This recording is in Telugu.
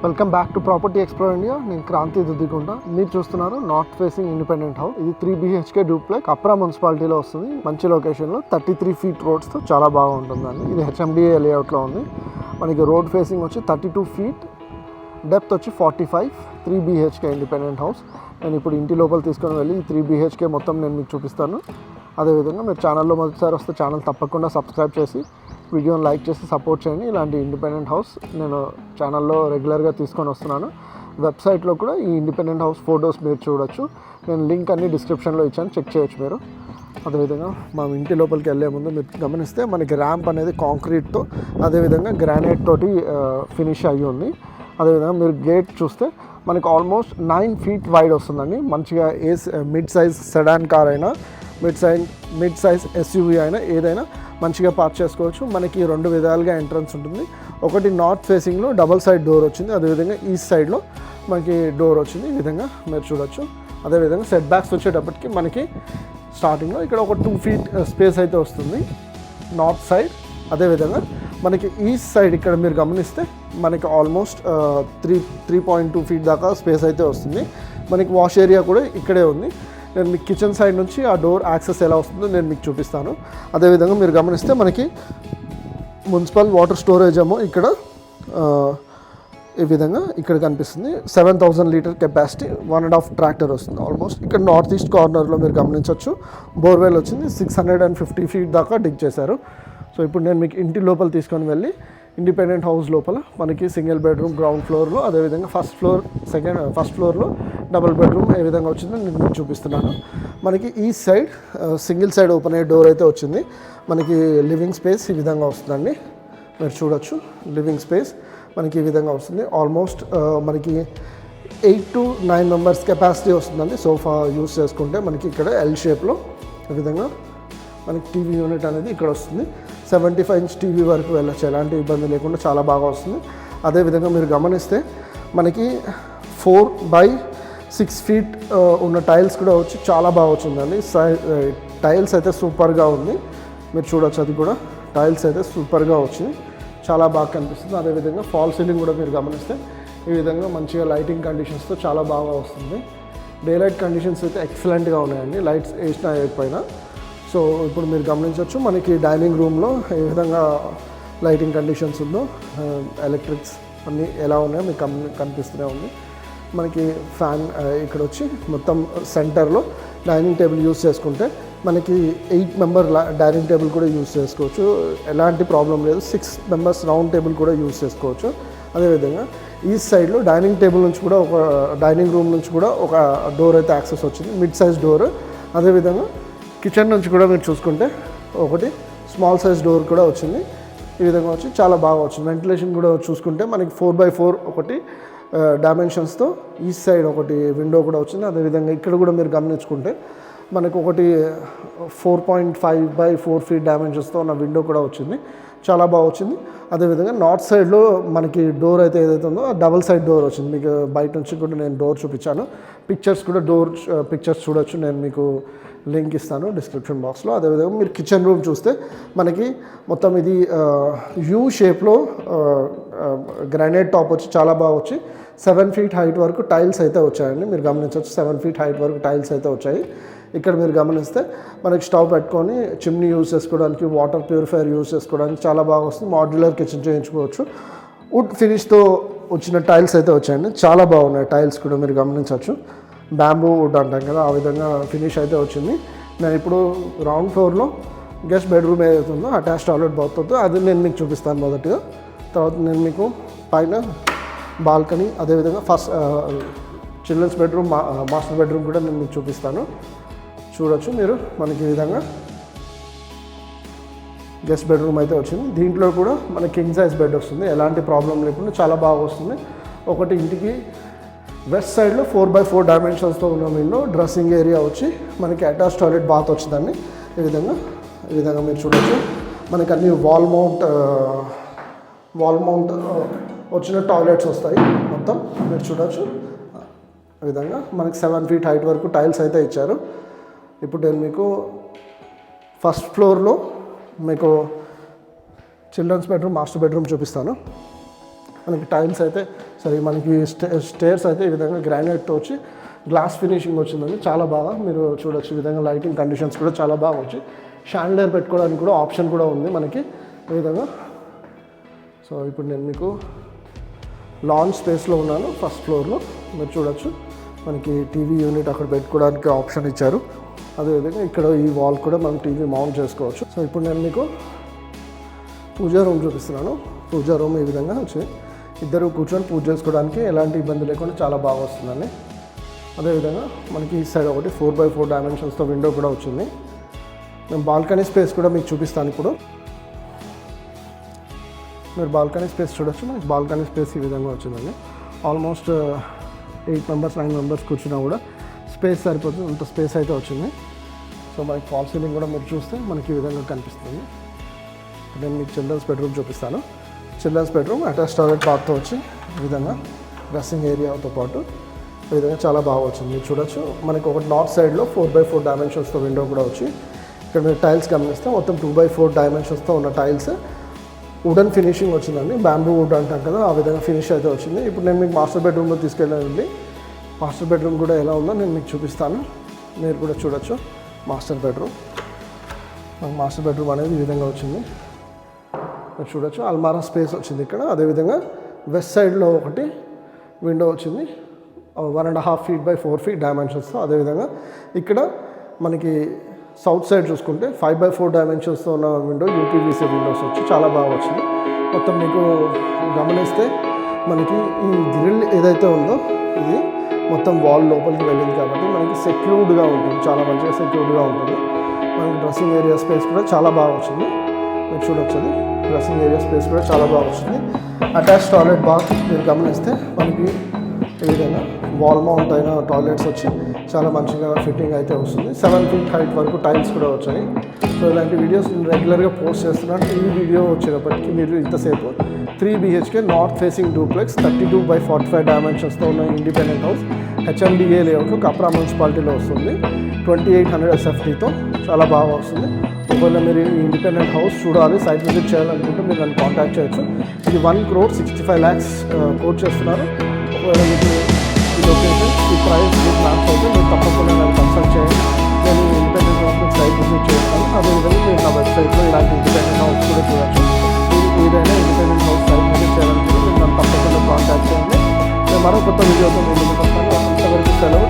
Welcome back to property explore India. నేను క్రాంతి దుద్దిగుంట. మీరు చూస్తున్నారు నార్త్ ఫేసింగ్ ఇండిపెండెంట్ హౌస్. ఇది 3 BHK డూప్లెక్స్ అప్రా మున్సిపాలిటీలో వస్తుంది. మంచి లొకేషన్లో 33 feet రోడ్స్తో చాలా బాగా ఉంటుందండి. ఇది HMDA లేఅవుట్లో ఉంది. మనకి రోడ్ ఫేసింగ్ వచ్చి 32 feet, డెప్త్ వచ్చి 45, 3 BHK ఇండిపెండెంట్ హౌస్. నేను ఇప్పుడు ఇంటి లోపల తీసుకొని వెళ్ళి 3 BHK మొత్తం నేను మీకు చూపిస్తాను. అదేవిధంగా మీరు ఛానల్లో మొదటిసారి వస్తే ఛానల్ తప్పకుండా సబ్స్క్రైబ్ చేసి వీడియోని లైక్ చేసి సపోర్ట్ చేయండి. ఇలాంటి ఇండిపెండెంట్ హౌస్ నేను ఛానల్లో రెగ్యులర్గా తీసుకొని వస్తున్నాను. వెబ్సైట్లో కూడా ఈ ఇండిపెండెంట్ హౌస్ ఫొటోస్ మీరు చూడొచ్చు. నేను లింక్ అన్ని డిస్క్రిప్షన్లో ఇచ్చాను, చెక్ చేయొచ్చు మీరు. అదేవిధంగా మనం ఇంటి లోపలికి వెళ్ళే ముందు మీరు గమనిస్తే మనకి ర్యాంప్ అనేది కాంక్రీట్తో అదేవిధంగా గ్రానైట్ తోటి ఫినిష్ అయ్యి ఉంది. అదేవిధంగా మీరు గేట్ చూస్తే మనకి ఆల్మోస్ట్ 9 feet వైడ్ వస్తుందండి. మంచిగా మిడ్ సైజ్ సెడాన్ కార్ అయినా మిడ్ సైజ్ SUV అయినా ఏదైనా మంచిగా పార్క్ చేసుకోవచ్చు. మనకి 2 విధాలుగా ఎంట్రన్స్ ఉంటుంది. ఒకటి నార్త్ ఫేసింగ్లో డబల్ సైడ్ డోర్ వచ్చింది, అదేవిధంగా ఈస్ట్ సైడ్లో మనకి డోర్ వచ్చింది. ఈ విధంగా మీరు చూడొచ్చు. అదేవిధంగా సెట్ బ్యాక్స్ వచ్చేటప్పటికి మనకి స్టార్టింగ్లో ఇక్కడ ఒక 2 feet స్పేస్ అయితే వస్తుంది నార్త్ సైడ్. అదేవిధంగా మనకి ఈస్ట్ సైడ్ ఇక్కడ మీరు గమనిస్తే మనకి ఆల్మోస్ట్ 3.2 feet దాకా స్పేస్ అయితే వస్తుంది. మనకి వాష్ ఏరియా కూడా ఇక్కడే ఉంది. నేను మీకు కిచెన్ సైడ్ నుంచి ఆ డోర్ యాక్సెస్ ఎలా వస్తుందో నేను మీకు చూపిస్తాను. అదేవిధంగా మీరు గమనిస్తే మనకి మున్సిపల్ వాటర్ స్టోరేజ్ ఏమో ఇక్కడ ఈ విధంగా ఇక్కడ కనిపిస్తుంది. 7,000 లీటర్ కెపాసిటీ, 1.5 ట్రాక్టర్ వస్తుంది ఆల్మోస్ట్. ఇక్కడ నార్త్ ఈస్ట్ కార్నర్లో మీరు గమనించవచ్చు బోర్వెల్ వచ్చింది. 650 feet దాకా డిగ్ చేశారు. సో ఇప్పుడు నేను మీకు ఇంటి లోపల తీసుకొని వెళ్ళి ఇండిపెండెంట్ హౌస్ లోపల మనకి సింగిల్ బెడ్రూమ్ గ్రౌండ్ ఫ్లోర్లో, అదేవిధంగా ఫస్ట్ ఫ్లోర్లో డబుల్ బెడ్రూమ్ ఏ విధంగా వచ్చిందో నేను మీకు చూపిస్తున్నాను. మనకి ఈ సైడ్ సింగిల్ సైడ్ ఓపెన్ అయ్యే డోర్ అయితే వచ్చింది. మనకి లివింగ్ స్పేస్ ఈ విధంగా వస్తుందండి. మీరు చూడొచ్చు లివింగ్ స్పేస్ మనకి ఈ విధంగా వస్తుంది. ఆల్మోస్ట్ మనకి 8 to 9 members కెపాసిటీ వస్తుందండి. సోఫా యూస్ చేసుకుంటే మనకి ఇక్కడ L షేప్లో ఈ విధంగా మనకి టీవీ యూనిట్ అనేది ఇక్కడ వస్తుంది. 75 inch టీవీ వరకు వెళ్ళచ్చు, ఎలాంటి ఇబ్బంది లేకుండా చాలా బాగా వస్తుంది. అదేవిధంగా మీరు గమనిస్తే మనకి 4x6 feet ఉన్న టైల్స్ కూడా వచ్చి చాలా బాగా వచ్చిందండి. టైల్స్ అయితే సూపర్గా ఉంది. మీరు చూడొచ్చు, అది కూడా టైల్స్ అయితే సూపర్గా వచ్చింది, చాలా బాగా కనిపిస్తుంది. అదేవిధంగా ఫాల్ సీలింగ్ కూడా మీరు గమనిస్తే ఈ విధంగా మంచిగా లైటింగ్ కండిషన్స్తో చాలా బాగా వస్తుంది. డే లైట్ కండిషన్స్ అయితే ఎక్సలెంట్గా ఉన్నాయండి, లైట్స్ వేసినా వేయకపోయినా. సో ఇప్పుడు మీరు గమనించవచ్చు మనకి డైనింగ్ రూమ్లో ఏ విధంగా లైటింగ్ కండిషన్స్ ఉందో, ఎలక్ట్రిక్స్ అన్నీ ఎలా ఉన్నాయో మీకు కనిపిస్తూనే ఉంది. మనకి ఫ్యాన్ ఇక్కడ వచ్చి మొత్తం సెంటర్లో డైనింగ్ టేబుల్ యూస్ చేసుకుంటే మనకి 8 member డైనింగ్ టేబుల్ కూడా యూస్ చేసుకోవచ్చు, ఎలాంటి ప్రాబ్లం లేదు. 6 members రౌండ్ టేబుల్ కూడా యూస్ చేసుకోవచ్చు. అదేవిధంగా ఈ సైడ్లో డైనింగ్ టేబుల్ నుంచి కూడా ఒక డైనింగ్ రూమ్ నుంచి కూడా ఒక డోర్ అయితే యాక్సెస్ వచ్చింది, మిడ్ సైజ్ డోర్. అదేవిధంగా కిచెన్ నుంచి కూడా మీరు చూసుకుంటే ఒకటి స్మాల్ సైజ్ డోర్ కూడా వచ్చింది. ఈ విధంగా వచ్చి చాలా బాగా వచ్చింది. వెంటిలేషన్ కూడా చూసుకుంటే మనకి 4x4 ఒకటి డైమెన్షన్స్తో ఈస్ట్ సైడ్ ఒకటి విండో కూడా వచ్చింది. అదేవిధంగా ఇక్కడ కూడా మీరు గమనించుకుంటే మనకు ఒకటి 4.5x4 feet డైమెన్షన్స్తో ఉన్న విండో కూడా వచ్చింది, చాలా బాగా వచ్చింది. అదేవిధంగా నార్త్ సైడ్లో మనకి డోర్ అయితే ఏదైతే ఉందో డబల్ సైడ్ డోర్ వచ్చింది. మీకు బయట నుంచి కూడా నేను డోర్ చూపించాను, పిక్చర్స్ కూడా పిక్చర్స్ చూడొచ్చు, నేను మీకు లింక్ ఇస్తాను డిస్క్రిప్షన్ బాక్స్లో. అదేవిధంగా మీరు కిచెన్ రూమ్ చూస్తే మనకి మొత్తం ఇది యూ షేప్లో గ్రానైట్ టాప్ వచ్చి చాలా బాగా వచ్చి 7 feet హైట్ వరకు టైల్స్ అయితే వచ్చాయండి. మీరు గమనించవచ్చు 7 feet హైట్ వరకు టైల్స్ అయితే వచ్చాయి. ఇక్కడ మీరు గమనిస్తే మనకి స్టవ్ పెట్టుకొని చిమ్నీ యూస్ చేసుకోవడానికి, వాటర్ ప్యూరిఫైయర్ యూస్ చేసుకోవడానికి చాలా బాగా వస్తుంది. మాడ్యులర్ కిచెన్ చేయించుకోవచ్చు. వుడ్ ఫినిష్తో వచ్చిన టైల్స్ అయితే వచ్చాయండి, చాలా బాగున్నాయి టైల్స్ కూడా మీరు గమనించవచ్చు. బ్యాంబూ వుడ్ అంటాం కదా, ఆ విధంగా ఫినిష్ అయితే వచ్చింది. నేను ఇప్పుడు గ్రౌండ్ ఫ్లోర్లో గెస్ట్ బెడ్రూమ్ ఏదైతే ఉందో అటాచ్ టాయిలెట్ బాత్ అవుతుందో అది నేను మీకు చూపిస్తాను మొదటిగా. తర్వాత నేను మీకు పైన బాల్కనీ, అదేవిధంగా first children's bedroom, master bedroom కూడా నేను మీకు చూపిస్తాను. చూడొచ్చు మీరు మనకి ఈ విధంగా గెస్ట్ బెడ్రూమ్ అయితే వచ్చింది. దీంట్లో కూడా మనకి కింగ్ సైజ్ బెడ్ వస్తుంది, ఎలాంటి ప్రాబ్లం లేకుండా చాలా బాగా వస్తుంది. ఒకటి ఇంటికి వెస్ట్ సైడ్లో 4x4 డైమెన్షన్స్తో ఉన్న విండో, డ్రెస్సింగ్ ఏరియా వచ్చి మనకి అటాచ్ టాయిలెట్ బాత్ వచ్చిందండి. ఈ విధంగా మీరు చూడొచ్చు. మనకి అన్ని వాల్ మౌంట్ వచ్చిన టాయిలెట్స్ వస్తాయి మొత్తం, మీరు చూడొచ్చు. ఈ విధంగా మనకి 7 feet హైట్ వరకు టైల్స్ అయితే ఇచ్చారు. ఇప్పుడు నేను మీకు ఫస్ట్ ఫ్లోర్లో మీకు చిల్డ్రన్స్ బెడ్రూమ్, మాస్టర్ బెడ్రూమ్ చూపిస్తాను. మనకి టైల్స్ అయితే సరే మనకి స్టేర్స్ అయితే ఈ విధంగా గ్రానైట్తో వచ్చి గ్లాస్ ఫినిషింగ్ వచ్చిందండి, చాలా బాగా మీరు చూడొచ్చు. ఈ విధంగా లైటింగ్ కండిషన్స్ కూడా చాలా బాగా వచ్చి షాండ్లియర్ పెట్టుకోవడానికి కూడా ఆప్షన్ కూడా ఉంది మనకి ఈ విధంగా. సో ఇప్పుడు నేను మీకు లాంజ్ స్పేస్లో ఉన్నాను, ఫస్ట్ ఫ్లోర్లో మీరు చూడొచ్చు. మనకి టీవీ యూనిట్ అక్కడ పెట్టుకోవడానికి ఆప్షన్ ఇచ్చారు. అదేవిధంగా ఇక్కడ ఈ వాల్ కూడా మనం టీవీ మౌంట్ చేసుకోవచ్చు. సో ఇప్పుడు నేను మీకు పూజా రూమ్ చూపిస్తున్నాను. పూజా రూమ్ ఈ విధంగా వచ్చి ఇద్దరు కూర్చొని పూజ చేసుకోవడానికి ఎలాంటి ఇబ్బంది లేకుండా చాలా బాగా వస్తుందండి. అదేవిధంగా మనకి ఈ సైడ్ ఒకటి 4x4 డైమెన్షన్స్తో విండో కూడా వచ్చింది. నేను బాల్కనీ స్పేస్ కూడా మీకు చూపిస్తాను. ఇప్పుడు మీరు బాల్కనీ స్పేస్ చూడొచ్చు. మనకి బాల్కనీ స్పేస్ ఈ విధంగా వచ్చిందండి. ఆల్మోస్ట్ 8 మెంబర్స్ 9 మెంబర్స్ కూర్చున్నా కూడా స్పేస్ సరిపోతుంది, అంత స్పేస్ అయితే వచ్చింది. సో మనకి ఫాల్ సీలింగ్ కూడా మీరు చూస్తే మనకి ఈ విధంగా కనిపిస్తుంది. నేను మీకు చిల్డ్రన్స్ బెడ్రూమ్ చూపిస్తాను. చిల్డ్రన్స్ బెడ్రూమ్ అటాచ్ టాయిలెట్ బాత్తో వచ్చి ఈ విధంగా డ్రెస్సింగ్ ఏరియాతో పాటు ఈ విధంగా చాలా బాగా వచ్చింది. మీరు చూడొచ్చు. మనకి ఒక నార్త్ సైడ్లో 4x4 డైమెన్షన్స్తో విండో కూడా వచ్చి ఇక్కడ మీరు టైల్స్ గమనిస్తే మొత్తం 2x4 డైమెన్షన్స్తో ఉన్న టైల్స్ వుడెన్ ఫినిషింగ్ వచ్చిందండి. బ్యాంబూ వుడ్ అంటాం కదా, ఆ విధంగా ఫినిష్ అయితే వచ్చింది. ఇప్పుడు నేను మీకు మాస్టర్ బెడ్రూమ్లో తీసుకెళ్ళానండి. మాస్టర్ బెడ్రూమ్ కూడా ఎలా ఉందో నేను మీకు చూపిస్తాను, మీరు కూడా చూడొచ్చు. మాస్టర్ బెడ్రూమ్ అనేది ఈ విధంగా వచ్చింది, మీరు చూడొచ్చు. అల్మారా స్పేస్ వచ్చింది ఇక్కడ. అదేవిధంగా వెస్ట్ సైడ్లో ఒకటి విండో వచ్చింది 1.5 feet by 4 feet డైమెన్షన్స్తో. అదేవిధంగా ఇక్కడ మనకి సౌత్ సైడ్ చూసుకుంటే 5x4 డైమెన్షన్స్తో ఉన్న విండో యూపీవీసీ విండోస్ వచ్చి చాలా బాగా వచ్చింది. మొత్తం మీకు గమనిస్తే మనకి ఈ గ్రిల్ ఏదైతే ఉందో ఇది మొత్తం వాల్ లోపలికి వెళ్ళింది కాబట్టి మనకి సెక్యూర్డ్గా ఉంటుంది, చాలా మంచిగా సెక్యూర్డ్గా ఉంటుంది. మనకి డ్రెస్సింగ్ ఏరియా స్పేస్ కూడా చాలా బాగా వచ్చింది, మీరు చూడొచ్చు. అది డ్రెస్సింగ్ ఏరియా స్పేస్ కూడా చాలా బాగా వచ్చింది. అటాచ్ టాయిలెట్ బాత్ మీరు గమనిస్తే మనకి ఈ విధంగా వాల్ మౌంట్ అయిన టాయిలెట్స్ వచ్చి చాలా మంచిగా ఫిట్టింగ్ అయితే వస్తుంది. 7 feet హైట్ వరకు టైల్స్ కూడా వచ్చాయి. సో ఇలాంటి వీడియోస్ నేను రెగ్యులర్గా పోస్ట్ చేస్తున్నాను. ఈ వీడియో వచ్చేటప్పటికి మీరు ఇంతసేపు 3 BHK north facing duplex 32x45 డైమెన్షన్స్తో ఉన్న ఇండిపెండెంట్ హౌస్ HMDA లేఅవుట్లో కప్రా మున్సిపాలిటీలో వస్తుంది. 2800 SFTతో చాలా బాగా వస్తుంది. ఒకవేళ మీరు ఈ ఇండిపెండెంట్ హౌస్ చూడాలి, సైట్ విజిట్ చేయాలనుకుంటే మీరు నన్ను కాంటాక్ట్ చేయొచ్చు. ఇది 1,65 lakhs కోట్ చేస్తున్నారు. ఒకవేళ మీకు ఈ లొకేషన్ ఈ ప్రైస్ మీకు మ్యాచ్ అయితే మీరు తప్పకుండా నన్ను కన్సల్ట్ చేయండి. నేను ఇండిపెండెంట్ హౌస్ మీకు సైట్ విజిట్ చేస్తాను. అదేవిధంగా మీరు నా వెబ్సైట్లో ఇలాంటి ఇండిపెండెంట్ హౌస్ కూడా చూడవచ్చు. మీరు ఏదైనా ఇండిపెండెంట్ హౌస్ సైట్ విజిట్ చేయాలనుకుంటే మీరు నన్ను తప్పకుండా కాంటాక్ట్ చేయండి. నేను మరో కొత్త వీడియోతో ముందుకు వస్తాను. అంతవరకు సెలవు.